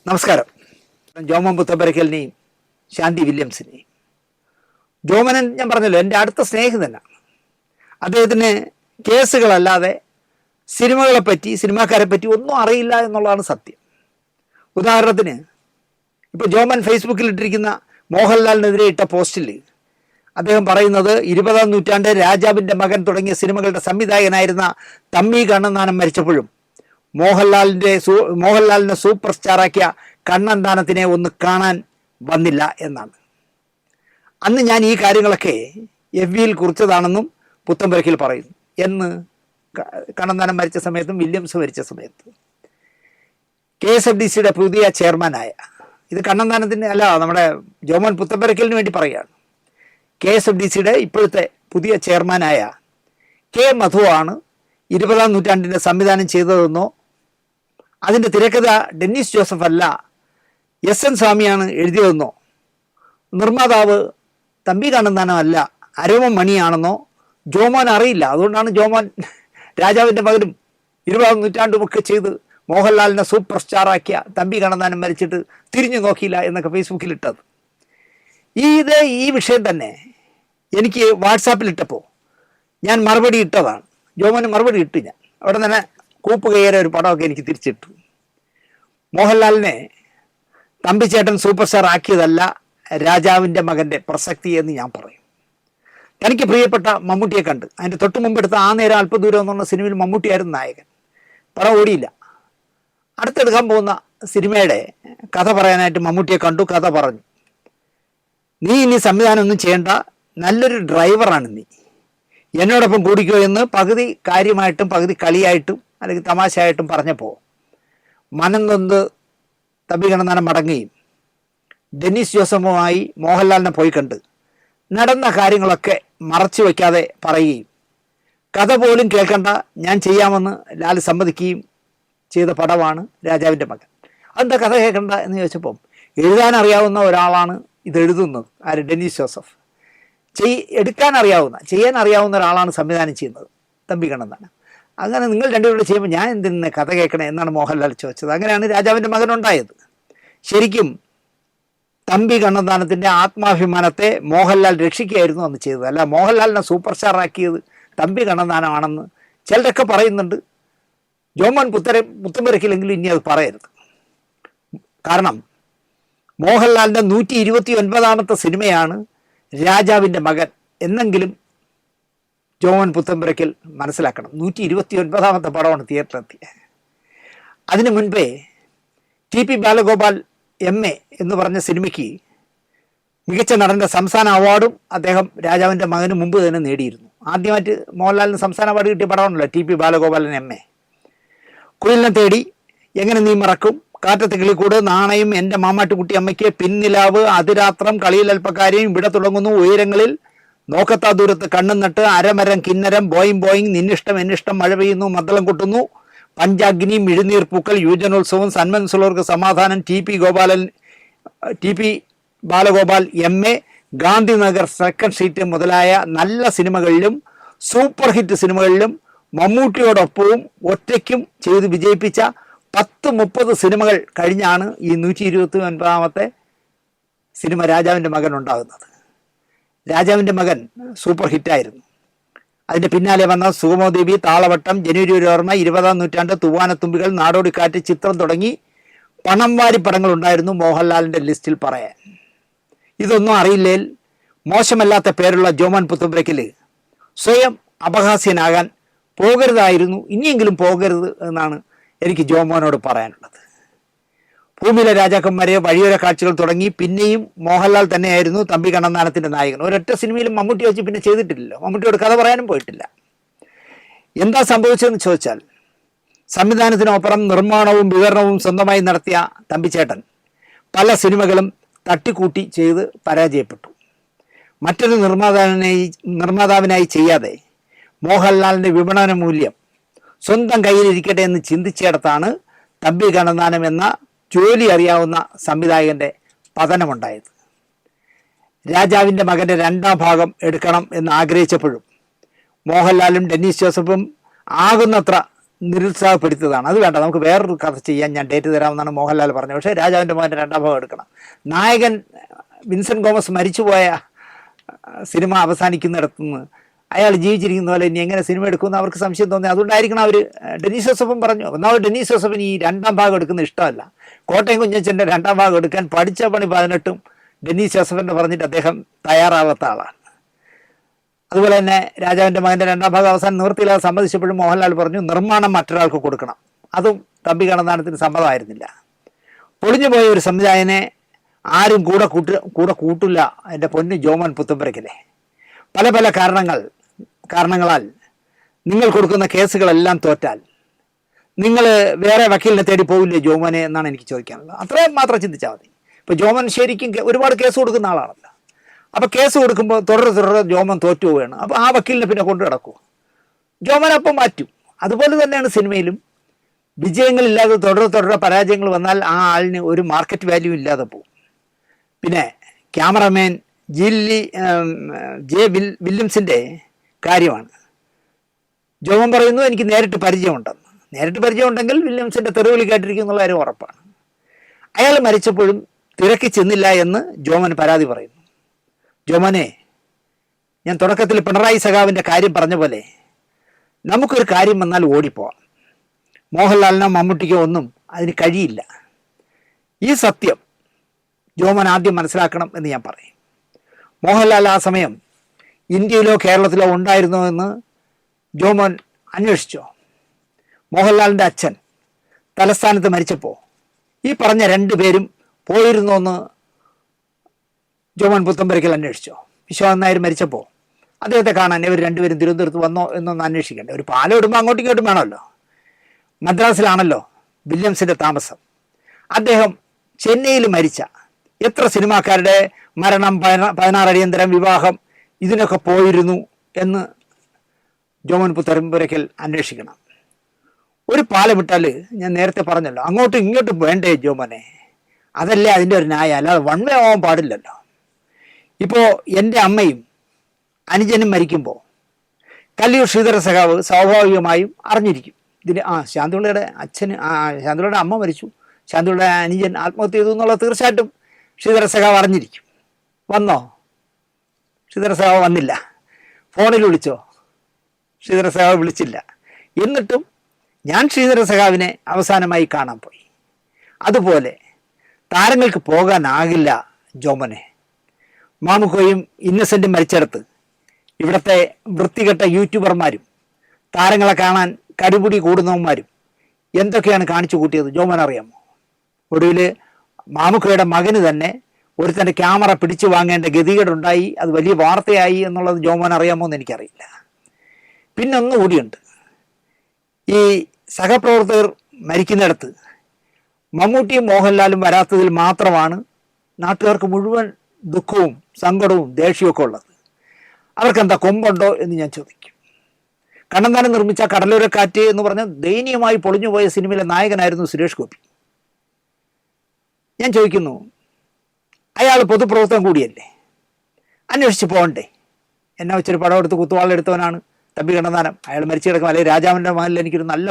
നമസ്കാരം. ജോമൻ പുത്തമ്പരക്കലിനെയും ശാന്തി വില്യംസിനെയും. ജോമനൻ ഞാൻ പറഞ്ഞല്ലോ എൻ്റെ അടുത്ത സ്നേഹിതനാണ്. അദ്ദേഹത്തിന് കേസുകളല്ലാതെ സിനിമകളെപ്പറ്റി സിനിമാക്കാരെ പറ്റി ഒന്നും അറിയില്ല എന്നുള്ളതാണ് സത്യം. ഉദാഹരണത്തിന് ഇപ്പോൾ ജോമൻ ഫേസ്ബുക്കിൽ ഇട്ടിരിക്കുന്ന മോഹൻലാലിനെതിരെ ഇട്ട പോസ്റ്റിൽ അദ്ദേഹം പറയുന്നത് 20-ാം നൂറ്റാണ്ട് രാജാവിൻ്റെ മകൻ തുടങ്ങിയ സിനിമകളുടെ സംവിധായകനായിരുന്ന തമ്പി കണ്ണന്താനം മരിച്ചപ്പോഴും മോഹൻലാലിനെ സൂപ്പർ സ്റ്റാറാക്കിയ കണ്ണന്താനത്തിനെ ഒന്ന് കാണാൻ വന്നില്ല എന്നാണ്. അന്ന് ഞാൻ ഈ കാര്യങ്ങളൊക്കെ FBയിൽ കുറിച്ചതാണെന്നും പുത്തമ്പരക്കിൽ പറയുന്നു. എന്ന് കണ്ണന്താനം മരിച്ച സമയത്തും വില്യംസ് മരിച്ച സമയത്ത് KSFDCയുടെ പുതിയ ചെയർമാനായ, ഇത് കണ്ണന്താനത്തിൻ്റെ അല്ല, നമ്മുടെ ജോമൻ പുത്തമ്പരക്കലിന് വേണ്ടി പറയുകയാണ്, KSFDCയുടെ ഇപ്പോഴത്തെ പുതിയ ചെയർമാനായ K. മധു ആണ് 20-ാം നൂറ്റാണ്ടിൻ്റെ സംവിധാനം ചെയ്തതെന്നോ അതിൻ്റെ തിരക്കഥ ഡെന്നിസ് ജോസഫ് അല്ല SN സ്വാമിയാണ് എഴുതിയതെന്നോ നിർമ്മാതാവ് തമ്പി കണ്ണന്താനമല്ല അരോമ മണിയാണെന്നോ ജോമോൻ അറിയില്ല. അതുകൊണ്ടാണ് ജോമോൻ രാജാവിൻ്റെ മകനും 20-ാം നൂറ്റാണ്ടുമൊക്കെ ചെയ്ത് മോഹൻലാലിനെ സൂപ്പർ സ്റ്റാറാക്കിയ തമ്പി കണ്ണന്താനം മരിച്ചിട്ട് തിരിഞ്ഞു നോക്കിയില്ല എന്നൊക്കെ ഫേസ്ബുക്കിൽ ഇട്ടത്. ഈ വിഷയം തന്നെ എനിക്ക് വാട്സാപ്പിൽ ഇട്ടപ്പോൾ ഞാൻ മറുപടി ഇട്ടതാണ്. ജോമോന് മറുപടി ഇട്ടു. ഞാൻ അവിടെ തന്നെ കൂപ്പ് കയ്യേറെ ഒരു പടമൊക്കെ എനിക്ക് തിരിച്ചിട്ടു. മോഹൻലാലിനെ തമ്പിച്ചേട്ടൻ സൂപ്പർ സ്റ്റാർ ആക്കിയതല്ല രാജാവിൻ്റെ മകൻ്റെ പ്രസക്തി എന്ന് ഞാൻ പറയും. തനിക്ക് പ്രിയപ്പെട്ട മമ്മൂട്ടിയെ കണ്ട് അതിൻ്റെ തൊട്ട് മുമ്പെടുത്ത ആ നേരം അല്പദൂരം എന്ന് പറഞ്ഞ സിനിമയിൽ മമ്മൂട്ടിയായിരുന്നു നായകൻ. പടം ഓടിയില്ല. അടുത്തെടുക്കാൻ പോകുന്ന സിനിമയുടെ കഥ പറയാനായിട്ട് മമ്മൂട്ടിയെ കണ്ടു, കഥ പറഞ്ഞു. നീ ഇനി സംവിധാനം ഒന്നും ചെയ്യേണ്ട, നല്ലൊരു ഡ്രൈവറാണ് നീ, എന്നോടൊപ്പം കൂടിക്കോ എന്ന് പകുതി കാര്യമായിട്ടും പകുതി കളിയായിട്ടും അല്ലെങ്കിൽ തമാശയായിട്ടും പറഞ്ഞപ്പോൾ മനം നൊന്ത് തമ്പി കണ്ണന്താനം മടങ്ങുകയും ഡെന്നിസ് ജോസഫുമായി മോഹൻലാലിനെ പോയി കണ്ട് നടന്ന കാര്യങ്ങളൊക്കെ മറച്ചു വയ്ക്കാതെ പറയുകയും കഥ പോലും കേൾക്കണ്ട ഞാൻ ചെയ്യാമെന്ന് ലാൽ സമ്മതിക്കുകയും ചെയ്ത പടമാണ് രാജാവിൻ്റെ മകൻ. അതെന്താ കഥ കേൾക്കണ്ട എന്ന് ചോദിച്ചപ്പം എഴുതാൻ അറിയാവുന്ന ഒരാളാണ് ഇത് എഴുതുന്നത്. ആര്? ഡെന്നിസ് ജോസഫ്. എടുക്കാൻ അറിയാവുന്ന, ചെയ്യാൻ അറിയാവുന്ന ഒരാളാണ് സംവിധാനം ചെയ്യുന്നത്, തമ്പി കണ്ണന്താനം. അങ്ങനെ നിങ്ങൾ രണ്ടുപേരോട് ചെയ്യുമ്പോൾ ഞാൻ എന്തിന് കഥ കേൾക്കണേ എന്നാണ് മോഹൻലാൽ ചോദിച്ചത്. അങ്ങനെയാണ് രാജാവിൻ്റെ മകൻ ഉണ്ടായത്. ശരിക്കും തമ്പി കണ്ണന്താനത്തിൻ്റെ ആത്മാഭിമാനത്തെ മോഹൻലാൽ രക്ഷിക്കുകയായിരുന്നു അന്ന് ചെയ്തത്. അല്ല മോഹൻലാലിനെ സൂപ്പർ സ്റ്റാർ ആക്കിയത് തമ്പി കണ്ണന്താനമാണെന്ന് ചിലരൊക്കെ പറയുന്നുണ്ട്. ജോമൻ പുത്തമ്പരക്കിലെങ്കിലും ഇനി അത് പറയരുത്. കാരണം മോഹൻലാലിൻ്റെ 129-ാമത്തെ സിനിമയാണ് രാജാവിൻ്റെ മകൻ എന്നെങ്കിലും ജോമൻ പുത്തമ്പരക്കൽ മനസ്സിലാക്കണം. 129-ാമത്തെ പടമാണ് തിയേറ്ററിലെത്തിയത്. അതിനു മുൻപേ TP ബാലഗോപാൽ MA എന്ന് പറഞ്ഞ സിനിമയ്ക്ക് മികച്ച നടൻ്റെ സംസ്ഥാന അവാർഡും അദ്ദേഹം രാജാവിൻ്റെ മകന് മുമ്പ് തന്നെ നേടിയിരുന്നു. ആദ്യമായിട്ട് മോഹൻലാലിന് സംസ്ഥാന അവാർഡ് കിട്ടിയ പടമാണല്ലോ TP ബാലഗോപാലൻ MA. കുയിലിനെ തേടി, എങ്ങനെ നീ മറക്കും, കാറ്റത്ത് കിളിക്കൂട്, നാണയം, എൻ്റെ മാമാട്ടുകുട്ടി അമ്മയ്ക്ക്, പിന്നിലാവ്, അതിരാത്രം, കളിയിൽ അല്പക്കാരെയും, ഇവിടെ തുടങ്ങുന്നു, ഉയരങ്ങളിൽ, നോക്കത്താ ദൂരത്ത്, കണ്ണും നട്ട്, അരമരം, കിന്നരം, ബോയിങ് ബോയിങ്, നിന്നിഷ്ടം എന്നിഷ്ടം, മഴ പെയ്യുന്നു, മദ്ദളം കൊട്ടുന്നു, പഞ്ചാഗ്നി, മിഴുനീർ പൂക്കൾ, യുവജനോത്സവം, സന്മനസ്സുള്ളവർക്ക് സമാധാനം, TP Balagopal MA, Gandhinagar second street മുതലായ നല്ല സിനിമകളിലും സൂപ്പർ ഹിറ്റ് സിനിമകളിലും മമ്മൂട്ടിയോടൊപ്പവും ഒറ്റയ്ക്കും ചെയ്ത് വിജയിപ്പിച്ച 10-30 സിനിമകൾ കഴിഞ്ഞാണ് ഈ 129-ാമത്തെ സിനിമ രാജാവിൻ്റെ മകൻ ഉണ്ടാകുന്നത്. രാജാവിൻ്റെ മകൻ സൂപ്പർ ഹിറ്റായിരുന്നു. അതിൻ്റെ പിന്നാലെ വന്ന സുഗമോദേവി, താളവട്ടം, ജനുവരി ഒരു ഓർമ്മ, 20-ാം നൂറ്റാണ്ട്, തൂവാനത്തുമ്പികൾ, നാടോടിക്കാറ്റ്, ചിത്രം തുടങ്ങി പണം വാരി പടങ്ങൾ ഉണ്ടായിരുന്നു മോഹൻലാലിൻ്റെ ലിസ്റ്റിൽ പറയാൻ. ഇതൊന്നും അറിയില്ലേൽ മോശമല്ലാത്ത പേരുള്ള ജോമൻ പുത്തമ്പരക്കൽ സ്വയം അപഹാസ്യനാകാൻ പോകരുതായിരുന്നു, ഇനിയെങ്കിലും പോകരുത് എന്നാണ് എനിക്ക് ജോമോനോട് പറയാനുള്ളത്. ഭൂമിയിലെ രാജാക്കന്മാരെ, വഴിയോര കാഴ്ചകൾ തുടങ്ങി പിന്നെയും മോഹൻലാൽ തന്നെയായിരുന്നു തമ്പി കണ്ണന്താനത്തിൻ്റെ നായകൻ. ഒരൊറ്റ സിനിമയിലും മമ്മൂട്ടി വെച്ച് പിന്നെ ചെയ്തിട്ടില്ലല്ലോ. മമ്മൂട്ടിയോട് കഥ പറയാനും പോയിട്ടില്ല. എന്താ സംഭവിച്ചതെന്ന് ചോദിച്ചാൽ, സംവിധാനത്തിനൊപ്പം നിർമ്മാണവും വിതരണവും സ്വന്തമായി നടത്തിയ തമ്പിച്ചേട്ടൻ പല സിനിമകളും തട്ടിക്കൂട്ടി ചെയ്ത് പരാജയപ്പെട്ടു. മറ്റൊരു നിർമ്മാതാവിനായി ചെയ്യാതെ മോഹൻലാലിൻ്റെ വിപണന മൂല്യം സ്വന്തം കയ്യിലിരിക്കട്ടെ എന്ന് ചിന്തിച്ചിടത്താണ് തമ്പി കണ്ണന്താനം എന്ന ജോലി അറിയാവുന്ന സംവിധായകൻ്റെ പതനമുണ്ടായത്. രാജാവിൻ്റെ മകൻ്റെ 2ാം ഭാഗം എടുക്കണം എന്ന് ആഗ്രഹിച്ചപ്പോഴും മോഹൻലാലും ഡെന്നിസ് ജോസഫും ആകുന്നത്ര നിരുത്സാഹപ്പെടുത്തിയതാണ്. അത് വേണ്ട, നമുക്ക് വേറൊരു കഥ ചെയ്യാൻ ഞാൻ ഡേറ്റ് തരാമെന്നാണ് മോഹൻലാൽ പറഞ്ഞത്. പക്ഷേ രാജാവിൻ്റെ മകൻ്റെ രണ്ടാം ഭാഗം എടുക്കണം. നായകൻ വിൻസെൻ്റ് തോമസ് മരിച്ചുപോയ സിനിമ അവസാനിക്കുന്നിടത്തുനിന്ന് അയാൾ ജീവിച്ചിരിക്കുന്ന പോലെ ഇനി എങ്ങനെ സിനിമ എടുക്കുമെന്ന് അവർക്ക് സംശയം തോന്നി. അതുകൊണ്ടായിരിക്കണം അവർ ഡെന്നീസ് ജോസഫും പറഞ്ഞു. ഒന്നാമത് ഡെന്നീസ് ജോസഫിന് ഈ രണ്ടാം ഭാഗം എടുക്കുന്ന ഇഷ്ടമല്ല. കോട്ടയം കുഞ്ഞച്ചൻ്റെ രണ്ടാം ഭാഗം എടുക്കാൻ പഠിച്ച പണി 18 ഡെന്നീസ് ജോസഫിൻ്റെ പറഞ്ഞിട്ട് അദ്ദേഹം തയ്യാറാവാത്ത ആളാണ്. അതുപോലെ തന്നെ രാജാവിൻ്റെ മകൻ്റെ രണ്ടാം ഭാഗം അവസാനം നിവൃത്തിയില്ലാതെ സമ്മതിച്ചപ്പോഴും മോഹൻലാൽ പറഞ്ഞു നിർമ്മാണം മറ്റൊരാൾക്ക് കൊടുക്കണം. അതും തമ്പി കണ്ണന്താനത്തിന് സമ്മതമായിരുന്നില്ല. പൊളിഞ്ഞുപോയ ഒരു സംവിധായകനെ ആരും കൂടെ കൂട്ടില്ല എൻ്റെ പൊന്ന് ജോമോൻ പുത്തമ്പരക്കിലെ. പല പല കാരണങ്ങളാൽ നിങ്ങൾ കൊടുക്കുന്ന കേസുകളെല്ലാം തോറ്റാൽ നിങ്ങൾ വേറെ വക്കീലിനെ തേടി പോവില്ലേ ജോമോനെ എന്നാണ് എനിക്ക് ചോദിക്കാനുള്ളത്. അത്രയും മാത്രം ചിന്തിച്ചാൽ മതി. ഇപ്പോൾ ജോമോൻ ശരിക്കും ഒരുപാട് കേസ് കൊടുക്കുന്ന ആളാണല്ലോ. അപ്പോൾ കേസ് കൊടുക്കുമ്പോൾ തുടരെ ജോമോൻ തോറ്റു പോവുകയാണ്. അപ്പോൾ ആ വക്കീലിനെ പിന്നെ കൊണ്ടു കിടക്കുമോ? ജോമോൻ അപ്പം മാറ്റും. അതുപോലെ തന്നെയാണ് സിനിമയിലും വിജയങ്ങളില്ലാതെ തുടരെ പരാജയങ്ങൾ വന്നാൽ ആ ആളിന് ഒരു മാർക്കറ്റ് വാല്യൂ ഇല്ലാതെ പോകും. പിന്നെ ക്യാമറമാൻ വില്യംസിൻ്റെ കാര്യമാണ്. ജോമോൻ പറയുന്നു എനിക്ക് നേരിട്ട് പരിചയമുണ്ടെന്ന്. നേരിട്ട് പരിചയമുണ്ടെങ്കിൽ വില്യംസിൻ്റെ തെറിവിളി കേട്ടിരിക്കും എന്നുള്ള കാര്യം ഉറപ്പാണ്. അയാൾ മരിച്ചപ്പോഴും തിരക്കി ചെന്നില്ല എന്ന് ജോമോൻ പരാതി പറയുന്നു. ജോമോനെ, ഞാൻ തുടക്കത്തിൽ പിണറായി സഖാവിൻ്റെ കാര്യം പറഞ്ഞ പോലെ നമുക്കൊരു കാര്യം വന്നാൽ ഓടിപ്പോവാം. മോഹൻലാലിനോ മമ്മൂട്ടിക്കോ ഒന്നും അതിന് കഴിയില്ല. ഈ സത്യം ജോമോൻ ആദ്യം മനസ്സിലാക്കണം എന്ന് ഞാൻ പറയും. മോഹൻലാൽ ആ സമയം ഇന്ത്യയിലോ കേരളത്തിലോ ഉണ്ടായിരുന്നോ എന്ന് ജോമോൻ അന്വേഷിച്ചോ? മോഹൻലാലിൻ്റെ അച്ഛൻ തലസ്ഥാനത്ത് മരിച്ചപ്പോൾ ഈ പറഞ്ഞ 2 പേരും പോയിരുന്നോ എന്ന് ജോമോൻ പുത്തമ്പരക്കൽ അന്വേഷിച്ചോ? വിശ്വനാഥൻ നായർ മരിച്ചപ്പോൾ അദ്ദേഹത്തെ കാണാൻ ഇവർ 2 പേരും തിരുവനന്തപുരത്ത് വന്നോ എന്നൊന്ന് അന്വേഷിക്കണ്ടേ? ഒരു പാലം ഇടുമ്പോൾ അങ്ങോട്ടും ഇങ്ങോട്ടും വേണമല്ലോ. മദ്രാസിലാണല്ലോ വില്യംസിൻ്റെ താമസം. അദ്ദേഹം ചെന്നൈയിൽ മരിച്ച എത്ര സിനിമാക്കാരുടെ മരണം, 16 അടിയന്തരം, വിവാഹം, ഇതിനൊക്കെ പോയിരുന്നു എന്ന് ജോമോൻ പുത്തമ്പരക്കൽ അന്വേഷിക്കണം. ഒരു പാലം വിട്ടാൽ ഞാൻ നേരത്തെ പറഞ്ഞല്ലോ അങ്ങോട്ടും ഇങ്ങോട്ടും വേണ്ടേ ജോമോനെ? അതല്ലേ അതിൻ്റെ ഒരു ന്യായം. അല്ലാതെ വൺ വേ ആവാൻ പാടില്ലല്ലോ. ഇപ്പോൾ എൻ്റെ അമ്മയും അനുജനും മരിക്കുമ്പോൾ കല്ലിയൂർ ശ്രീധര സഖാവ് സ്വാഭാവികമായും അറിഞ്ഞിരിക്കും. ഇതിന് ശാന്തിപിള്ളയുടെ അച്ഛന് ശാന്തിപിള്ളയുടെ അമ്മ മരിച്ചു, ശാന്തിപിള്ളയുടെ അനുജൻ ആത്മഹത്യ ചെയ്തു എന്നുള്ളത് തീർച്ചയായിട്ടും ശ്രീധര സഖാവ് അറിഞ്ഞിരിക്കും. വന്നോ? ശ്രീധര സഖാവ് വന്നില്ല. ഫോണിൽ വിളിച്ചോ? ശ്രീധര സഖാവ് വിളിച്ചില്ല. എന്നിട്ടും ഞാൻ ശ്രീധര സഖാവിനെ അവസാനമായി കാണാൻ പോയി. അതുപോലെ താരങ്ങൾക്ക് പോകാനാകില്ല ജോമോനെ. മാമുക്കോയും ഇന്നസെൻറ്റും മരിച്ചിടത്ത് ഇവിടുത്തെ വൃത്തികെട്ട യൂട്യൂബർമാരും താരങ്ങളെ കാണാൻ കടിപിടി കൂടുന്നവന്മാരും എന്തൊക്കെയാണ് കാണിച്ചു കൂട്ടിയത് ജോമോൻ അറിയാമോ? ഒടുവിൽ മാമുക്കോയുടെ മകന് തന്നെ ഒരുത്തൻ്റെ ക്യാമറ പിടിച്ചു വാങ്ങേണ്ട ഗതികേടുണ്ടായി. അത് വലിയ വാർത്തയായി എന്നുള്ളത് ജോമോൻ അറിയാമോ എന്ന് എനിക്കറിയില്ല. പിന്നെ ഒന്നുകൂടിയുണ്ട്. ഈ സഹപ്രവർത്തകർ മരിക്കുന്നിടത്ത് മമ്മൂട്ടിയും മോഹൻലാലും വരാത്തതിൽ മാത്രമാണ് നാട്ടുകാർക്ക് മുഴുവൻ ദുഃഖവും സങ്കടവും ദേഷ്യവും ഉള്ളത്. അവർക്കെന്താ കൊമ്പുണ്ടോ എന്ന് ഞാൻ ചോദിക്കും. കണ്ണന്താനം നിർമ്മിച്ച കടലോരക്കാറ്റ് എന്ന് പറഞ്ഞ ദയനീയമായി പൊളിഞ്ഞുപോയ സിനിമയിലെ നായകനായിരുന്നു സുരേഷ് ഗോപി. ഞാൻ ചോദിക്കുന്നു, അയാൾ പൊതുപ്രവർത്തകൻ കൂടിയല്ലേ? അന്വേഷിച്ച് പോകണ്ടേ? എന്നെ വെച്ചൊരു പടം എടുത്ത് കുത്തുവാളെടുത്തവനാണ് തമ്പി കണ്ണന്താനം. അയാൾ മരിച്ചു കിടക്കും. അല്ലെങ്കിൽ രാജാവിൻ്റെ മകനിൽ എനിക്കൊരു നല്ല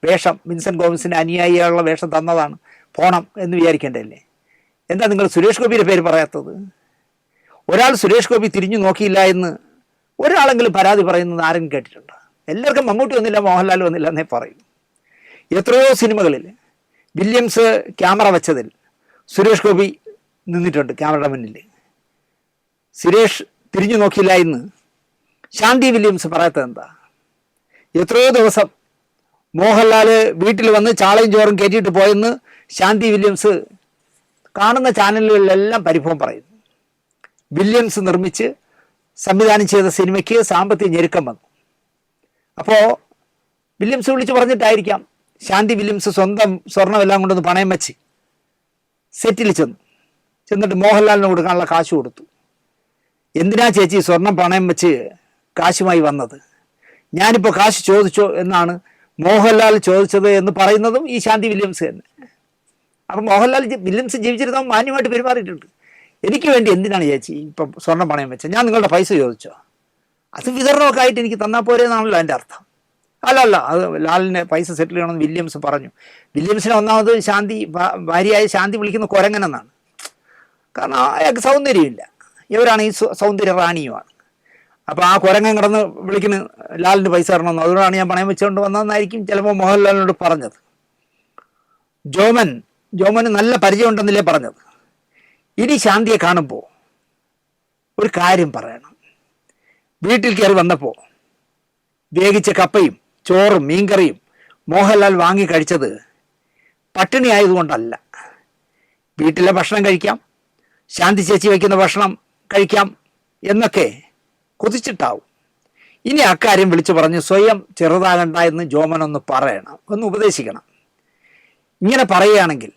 വേഷം, വിൻസെൻ്റ് ഗോമസിൻ്റെ അനുയായിയായുള്ള വേഷം തന്നതാണ്, പോണം എന്ന് വിചാരിക്കേണ്ടതല്ലേ? എന്താ നിങ്ങൾ സുരേഷ് ഗോപിയുടെ പേര് പറയാത്തത്? ഒരാൾ സുരേഷ് ഗോപി തിരിഞ്ഞു നോക്കിയില്ല എന്ന് ഒരാളെങ്കിലും പരാതി പറയുന്നത് ആരെങ്കിലും കേട്ടിട്ടുണ്ടോ? എല്ലാവർക്കും മമ്മൂട്ടി വന്നില്ല, മോഹൻലാൽ വന്നില്ല എന്നേ പറയൂ. എത്രയോ സിനിമകളിൽ വില്യംസ് ക്യാമറ വെച്ചതിൽ സുരേഷ് ഗോപി നിന്നിട്ടുണ്ട് ക്യാമറയുടെ മുന്നിൽ. സുരേഷ് തിരിഞ്ഞു നോക്കിയില്ല എന്ന് ശാന്തി വില്യംസ് പറയാത്തത് എന്താ? എത്രയോ ദിവസം മോഹൻലാൽ വീട്ടിൽ വന്ന് ചാളയും ചോറും കയറ്റിയിട്ട് പോയെന്ന് ശാന്തി വില്യംസ് കാണുന്ന ചാനലുകളിലെല്ലാം പരിഭവം പറയുന്നു. വില്യംസ് നിർമ്മിച്ച് സംവിധാനം ചെയ്ത സിനിമയ്ക്ക് സാമ്പത്തിക ഞെരുക്കം വന്നു. അപ്പോൾ വില്യംസ് വിളിച്ച് പറഞ്ഞിട്ടായിരിക്കാം ശാന്തി വില്യംസ് സ്വന്തം സ്വർണ്ണമെല്ലാം കൊണ്ടൊന്ന് പണയം വെച്ച് സെറ്റിൽ ചെന്നിട്ട് മോഹൻലാലിന് കൊടുക്കാനുള്ള കാശ് കൊടുത്തു. എന്തിനാ ചേച്ചി സ്വർണം പണയം വെച്ച് കാശുമായി വന്നത്? ഞാനിപ്പോൾ കാശ് ചോദിച്ചോ എന്നാണ് മോഹൻലാൽ ചോദിച്ചത് എന്ന് പറയുന്നതും ഈ ശാന്തി വില്യംസ് തന്നെ. അപ്പം മോഹൻലാൽ വില്യംസ് ജീവിച്ചിരുന്നവൻ മാന്യമായിട്ട് പെരുമാറിയിട്ടുണ്ട്. എനിക്ക് വേണ്ടി എന്തിനാണ് ചേച്ചി ഇപ്പം സ്വർണം പണയം വെച്ചത്? ഞാൻ നിങ്ങളുടെ പൈസ ചോദിച്ചോ? അത് വിതരണമൊക്കെ ആയിട്ട് എനിക്ക് തന്നാൽ പോരെ എന്നാണല്ലോ എൻ്റെ അർത്ഥം. അല്ല അത് ലാലിന് പൈസ സെറ്റിൽ ചെയ്യണമെന്ന് വില്യംസ് പറഞ്ഞു. വില്യംസിനെ ഒന്നാമത് ഭാര്യയായ ശാന്തി വിളിക്കുന്ന കുരങ്ങനെന്നാണ്. കാരണം അയാൾക്ക് സൗന്ദര്യമില്ല, ഇവരാണ് ഈ സൗന്ദര്യ റാണിയുമാണ്. അപ്പോൾ ആ കുരങ്ങൻ കിടന്ന് വിളിക്കുന്ന ലാലിന് പൈസ തരണമെന്ന്. അതുകൊണ്ടാണ് ഞാൻ പണയം വെച്ചുകൊണ്ട് വന്നതെന്നായിരിക്കും ചിലപ്പോൾ മോഹൻലാലിനോട് പറഞ്ഞത്. ജോമന് നല്ല പരിചയമുണ്ടെന്നല്ലേ പറഞ്ഞത്. ഇനി ശാന്തിയെ കാണുമ്പോൾ ഒരു കാര്യം പറയണം. വീട്ടിൽ കയറി വന്നപ്പോൾ വേവിച്ച കപ്പയും ചോറും മീൻകറിയും മോഹൻലാൽ വാങ്ങി കഴിച്ചത് പട്ടിണി ആയതുകൊണ്ടല്ല. വീട്ടിലെ ഭക്ഷണം കഴിക്കാം, ശാന്തി ചേച്ചി വയ്ക്കുന്ന ഭക്ഷണം കഴിക്കാം എന്നൊക്കെ കൊതിച്ചിട്ടാവും. ഇനി അക്കാര്യം വിളിച്ചു പറഞ്ഞ് സ്വയം ചെറുതാകണ്ട എന്ന് ജോമനൊന്ന് പറയണം, ഒന്ന് ഉപദേശിക്കണം. ഇങ്ങനെ പറയുകയാണെങ്കിൽ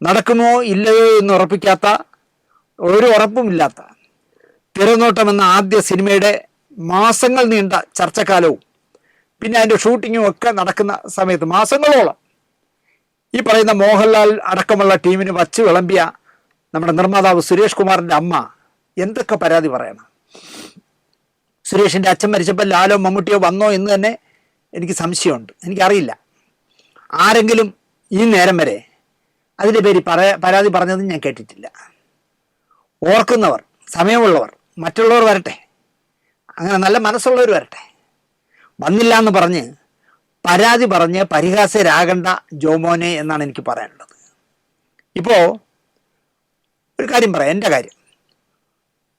നടക്കുമോ ഇല്ലയോ എന്ന് ഉറപ്പിക്കാത്ത, ഒരു ഉറപ്പുമില്ലാത്ത തിരനോട്ടം എന്ന ആദ്യ സിനിമയുടെ മാസങ്ങൾ നീണ്ട ചർച്ചക്കാലവും പിന്നെ അതിൻ്റെ ഷൂട്ടിങ്ങും ഒക്കെ നടക്കുന്ന സമയത്ത് മാസങ്ങളോളം ഈ പറയുന്ന മോഹൻലാൽ അടക്കമുള്ള ടീമിന് വച്ച് വിളമ്പിയ നമ്മുടെ നിർമ്മാതാവ് സുരേഷ് കുമാറിൻ്റെ അമ്മ എന്തൊക്കെ പരാതി പറയണം. സുരേഷിൻ്റെ അച്ഛൻ മരിച്ചപ്പോൾ ലാലോ മമ്മൂട്ടിയോ വന്നോ എന്ന് തന്നെ എനിക്ക് സംശയമുണ്ട്. എനിക്കറിയില്ല. ആരെങ്കിലും ഈ നേരം വരെ അതിൻ്റെ പേര് പരാതി പറഞ്ഞതും ഞാൻ കേട്ടിട്ടില്ല. ഓർക്കുന്നവർ, സമയമുള്ളവർ, മറ്റുള്ളവർ വരട്ടെ, അങ്ങനെ നല്ല മനസ്സുള്ളവർ വരട്ടെ. വന്നില്ല എന്ന് പറഞ്ഞ് പരാതി പറഞ്ഞ് പരിഹാസ്യരാകണ്ട ജോമോനെ എന്നാണ് എനിക്ക് പറയാനുള്ളത്. ഇപ്പോൾ ഒരു കാര്യം പറയാം, എൻ്റെ കാര്യം.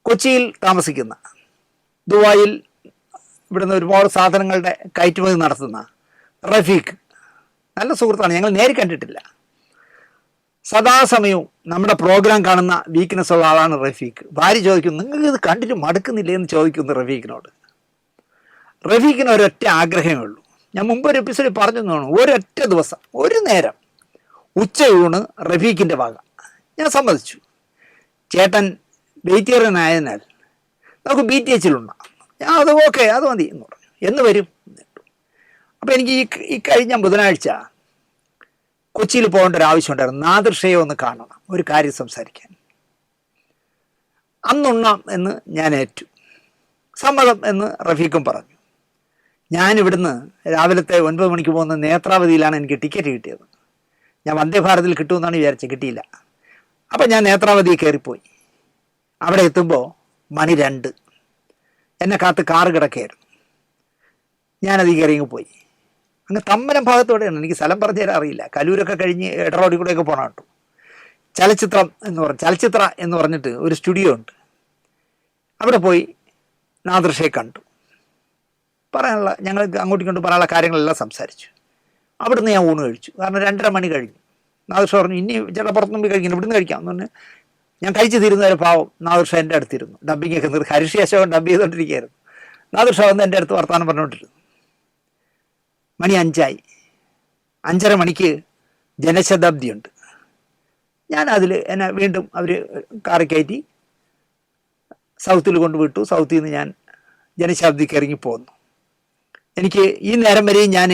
കൊച്ചിയിൽ താമസിക്കുന്ന, ദുബായിൽ ഇവിടുന്ന് ഒരുപാട് സാധനങ്ങളുടെ കയറ്റുമതി നടത്തുന്ന റഫീഖ്, നല്ല സുഹൃത്താണ്, ഞങ്ങൾ നേരി കണ്ടിട്ടില്ല. സദാസമയവും നമ്മുടെ പ്രോഗ്രാം കാണുന്ന വീക്ക്നെസ് ഉള്ള ആളാണ് റഫീഖ്. ഭാര്യ ചോദിക്കും, നിങ്ങൾക്ക് ഇത് കണ്ടിട്ട് മടുക്കുന്നില്ലേ എന്ന് ചോദിക്കുന്നു റഫീഖിനോട്. റഫീഖിന് ഒരൊറ്റ ആഗ്രഹമേ ഉള്ളൂ. ഞാൻ മുമ്പ് ഒരു എപ്പിസോഡിൽ പറഞ്ഞു തോന്നുന്നു, ഒരൊറ്റ ദിവസം ഒരു നേരം ഉച്ചയൂണ് റഫീഖിൻ്റെ വക. ഞാൻ സമ്മതിച്ചു. ചേട്ടൻ വെജിറ്റേറിയൻ നമുക്ക് BTH ഞാൻ അത് ഓക്കെ, അത് മതി എന്ന് പറഞ്ഞു. എന്ന് വരും. അപ്പോൾ എനിക്ക് ഈ കഴിഞ്ഞ ബുധനാഴ്ച കൊച്ചിയിൽ പോകേണ്ട ഒരു ആവശ്യമുണ്ടായിരുന്നു. നാദിർ ഷയെ ഒന്ന് കാണണം, ഒരു കാര്യം സംസാരിക്കാൻ. അന്നുണ്ണാം എന്ന് ഞാൻ ഏറ്റു. സമ്മതം എന്ന് റഫീഖും പറഞ്ഞു. ഞാനിവിടുന്ന് രാവിലത്തെ 9 മണിക്ക് പോകുന്ന നേത്രാവതിയിലാണ് എനിക്ക് ടിക്കറ്റ് കിട്ടിയത്. ഞാൻ വന്ദേ ഭാരതിൽ കിട്ടുമെന്നാണ് വിചാരിച്ചത്, കിട്ടിയില്ല. അപ്പം ഞാൻ നേത്രാവതി കയറിപ്പോയി. അവിടെ എത്തുമ്പോൾ മണി 2. എന്നെ കാത്ത് കാറ് കിടക്കുകയായിരുന്നു. ഞാനത് കയറിങ്ങ് പോയി. അങ്ങ് തമ്മനം ഭാഗത്തോടെയാണ്. എനിക്ക് സ്ഥലം പറഞ്ഞു തരാൻ അറിയില്ല. കലൂരൊക്കെ കഴിഞ്ഞ് ഇടറോഡിൽ കൂടെയൊക്കെ പോകണം കേട്ടോ. ചലച്ചിത്ര എന്ന് പറഞ്ഞിട്ട് ഒരു സ്റ്റുഡിയോ ഉണ്ട്. അവിടെ പോയി നാദിർ ഷയെ കണ്ടു. ഞങ്ങൾ അങ്ങോട്ടും ഇങ്ങോട്ടും പറയാനുള്ള കാര്യങ്ങളെല്ലാം സംസാരിച്ചു. അവിടുന്ന് ഞാൻ ഊണ് കഴിച്ചു. കാരണം 2:30 മണി കഴിഞ്ഞു. നാദിർ ഷാ പറഞ്ഞു, ഇനി ചേട്ടാ പുറത്തുനിന്ന് പോയി കഴിക്കണം, ഇവിടുന്ന് കഴിക്കാം എന്ന് പറഞ്ഞ് ഞാൻ കഴിച്ച് തീരുന്ന ഒരു പാവം നാദിർ ഷാ എൻ്റെ അടുത്തിരുന്നു. ഡബ്ബിങ്ങൊക്കെ നിർത്തി ഹരിഷി അശോകൻ ഡബ്ബ് ചെയ്തുകൊണ്ടിരിക്കുകയായിരുന്നു. നാദിർ ഷാ വന്ന് എൻ്റെ അടുത്ത് വർത്തമാനം പറഞ്ഞുകൊണ്ടിരുന്നു. മണി 5 5:30 മണിക്ക് ജനശതാബ്ദിയുണ്ട്. ഞാൻ അതിൽ എന്നെ വീണ്ടും അവർ കാറിൽ കയറ്റി സൗത്തിൽ കൊണ്ടുവിട്ടു. സൗത്തിൽ നിന്ന് ഞാൻ ജനശതാബ്ദിക്ക് ഇറങ്ങിപ്പോന്നു. എനിക്ക് ഈ നേരം വരെയും ഞാൻ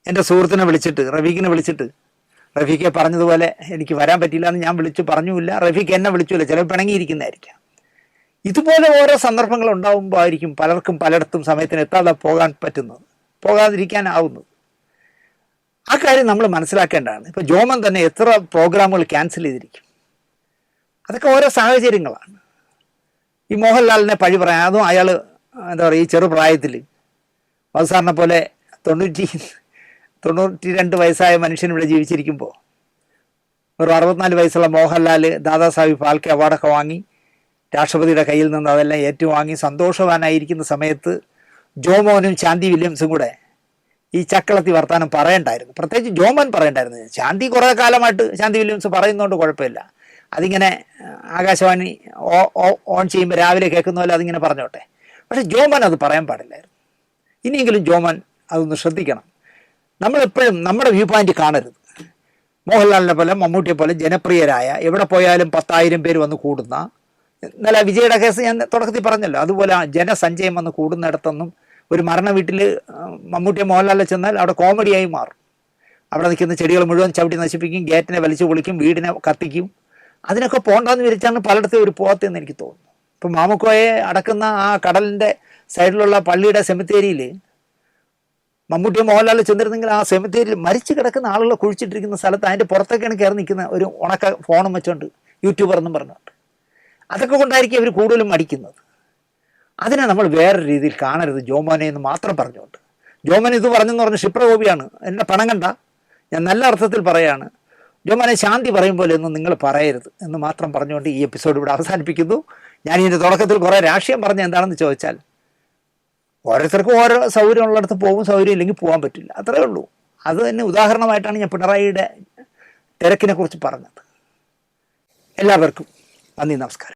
എൻ്റെ സുഹൃത്തിനെ വിളിച്ചിട്ട്, റഫീഖിനെ വിളിച്ചിട്ട്, റഫീഖെ പറഞ്ഞതുപോലെ എനിക്ക് വരാൻ പറ്റില്ല എന്ന് ഞാൻ വിളിച്ചു പറഞ്ഞുമില്ല. റഫീഖ് എന്നെ വിളിച്ചില്ല, ചിലപ്പോൾ പിണങ്ങിയിരിക്കുന്നതായിരിക്കാം. ഇതുപോലെ ഓരോ സന്ദർഭങ്ങൾ ഉണ്ടാകുമ്പോൾ ആയിരിക്കും പലർക്കും പലയിടത്തും സമയത്തിന് എത്താതെ പോകാൻ പറ്റുന്നത്, പോകാതിരിക്കാനാവുന്നത്. ആ കാര്യം നമ്മൾ മനസ്സിലാക്കേണ്ടതാണ്. ഇപ്പോൾ ജോമൻ തന്നെ എത്ര പ്രോഗ്രാമുകൾ ക്യാൻസൽ ചെയ്തിരിക്കും. അതൊക്കെ ഓരോ സാഹചര്യങ്ങളാണ്. ഈ മോഹൻലാലിനെ പഴി പറയാം. അതും അയാൾ എന്താ പറയുക, ഈ ചെറുപ്രായത്തിൽ അവസാറിനെ പോലെ 92 വയസ്സായ മനുഷ്യൻ ഇവിടെ ജീവിച്ചിരിക്കുമ്പോൾ ഒരു 64 വയസ്സുള്ള മോഹൻലാൽ ദാദാസാഹിബ് ഫാൽക്കെ അവാർഡൊക്കെ വാങ്ങി രാഷ്ട്രപതിയുടെ കയ്യിൽ നിന്ന് അതെല്ലാം ഏറ്റുവാങ്ങി സന്തോഷവാനായിരിക്കുന്ന സമയത്ത് ജോമോനും ശാന്തി വില്യംസും കൂടെ ഈ ചക്കളത്തി വർത്താനം പറയണ്ടായിരുന്നു. പ്രത്യേകിച്ച് ജോമോൻ പറയണ്ടായിരുന്നു. ശാന്തി കുറേ കാലമായിട്ട് ശാന്തി വില്യംസ് പറയുന്നതുകൊണ്ട് കുഴപ്പമില്ല. അതിങ്ങനെ ആകാശവാണി ഓൺ ചെയ്യുമ്പോൾ രാവിലെ കേൾക്കുന്ന പോലെ അതിങ്ങനെ പറഞ്ഞോട്ടെ. പക്ഷേ ജോമോൻ അത് പറയാൻ പാടില്ലായിരുന്നു. ഇനിയെങ്കിലും ജോമോൻ അതൊന്ന് ശ്രദ്ധിക്കണം. നമ്മളെപ്പോഴും നമ്മുടെ വ്യൂ പോയിന്റ് കാണരുത്. മോഹൻലാലിനെ പോലെ മമ്മൂട്ടിയെ പോലെ ജനപ്രിയരായ, എവിടെ പോയാലും 10,000 പേര് വന്ന് കൂടുന്ന, ഇന്നലെ വിജയുടെ കേസ് ഞാൻ തുടക്കത്തിൽ പറഞ്ഞല്ലോ, അതുപോലെ ജനസഞ്ചയം വന്ന് കൂടുന്നിടത്തൊന്നും ഒരു മരണ വീട്ടിൽ മമ്മൂട്ടിയെ മോഹൻലാലിൽ ചെന്നാൽ അവിടെ കോമഡിയായി മാറും. അവിടെ നിൽക്കുന്ന ചെടികൾ മുഴുവൻ ചവിട്ടി നശിപ്പിക്കും, ഗേറ്റിനെ വലിച്ചു പൊളിക്കും, വീടിനെ കത്തിക്കും. അതിനൊക്കെ പോകണ്ടെന്ന് വിചാരിച്ചാണ് പലയിടത്തും ഒരു പോകത്തെന്ന് എനിക്ക് തോന്നുന്നു. ഇപ്പം മാമുക്കോയെ അടക്കുന്ന ആ കടലിൻ്റെ സൈഡിലുള്ള പള്ളിയുടെ സെമിത്തേരിയിൽ മമ്മൂട്ടിയും മോഹൻലാൽ ചെന്നിരുന്നെങ്കിൽ ആ സെമിത്തേരിയിൽ മരിച്ചു കിടക്കുന്ന ആളുകളെ കുഴിച്ചിട്ടിരിക്കുന്ന സ്ഥലത്ത് അതിൻ്റെ പുറത്തൊക്കെയാണ് കയറി നിൽക്കുന്ന ഒരു ഉണക്ക ഫോണും വെച്ചോണ്ട് യൂട്യൂബർ എന്നും പറഞ്ഞുകൊണ്ട്. അതൊക്കെ കൊണ്ടായിരിക്കും അവർ കൂടുതലും മടിക്കുന്നത്. അതിനെ നമ്മൾ വേറൊരു രീതിയിൽ കാണരുത് ജോമോനെ എന്ന് മാത്രം പറഞ്ഞുകൊണ്ട്. ജോമോൻ ഇത് പറഞ്ഞെന്ന് പറഞ്ഞ് ക്ഷിപ്രകോപിയാണ്, എന്നെ പണം കണ്ട, ഞാൻ നല്ല അർത്ഥത്തിൽ പറയാണ്, ജോമോനെ ശാന്തി പറയും പോലെ ഒന്നും നിങ്ങൾ പറയരുത് എന്ന് മാത്രം പറഞ്ഞുകൊണ്ട് ഈ എപ്പിസോഡ് ഇവിടെ അവസാനിപ്പിക്കുന്നു. ഞാൻ ഇതിൻ്റെ തുടക്കത്തിൽ കുറേ രാഷ്ട്രീയം പറഞ്ഞ എന്താണെന്ന് ചോദിച്ചാൽ, ഓരോരുത്തർക്കും ഓരോ സൗകര്യമുള്ളിടത്ത് പോകും, സൗകര്യം ഇല്ലെങ്കിൽ പോകാൻ പറ്റില്ല, അത്രയേ ഉള്ളൂ. അത് തന്നെ ഉദാഹരണമായിട്ടാണ് ഞാൻ പിണറായിയുടെ തിരക്കിനെ കുറിച്ച് പറഞ്ഞത്. എല്ലാവർക്കും നന്ദി, നമസ്കാരം.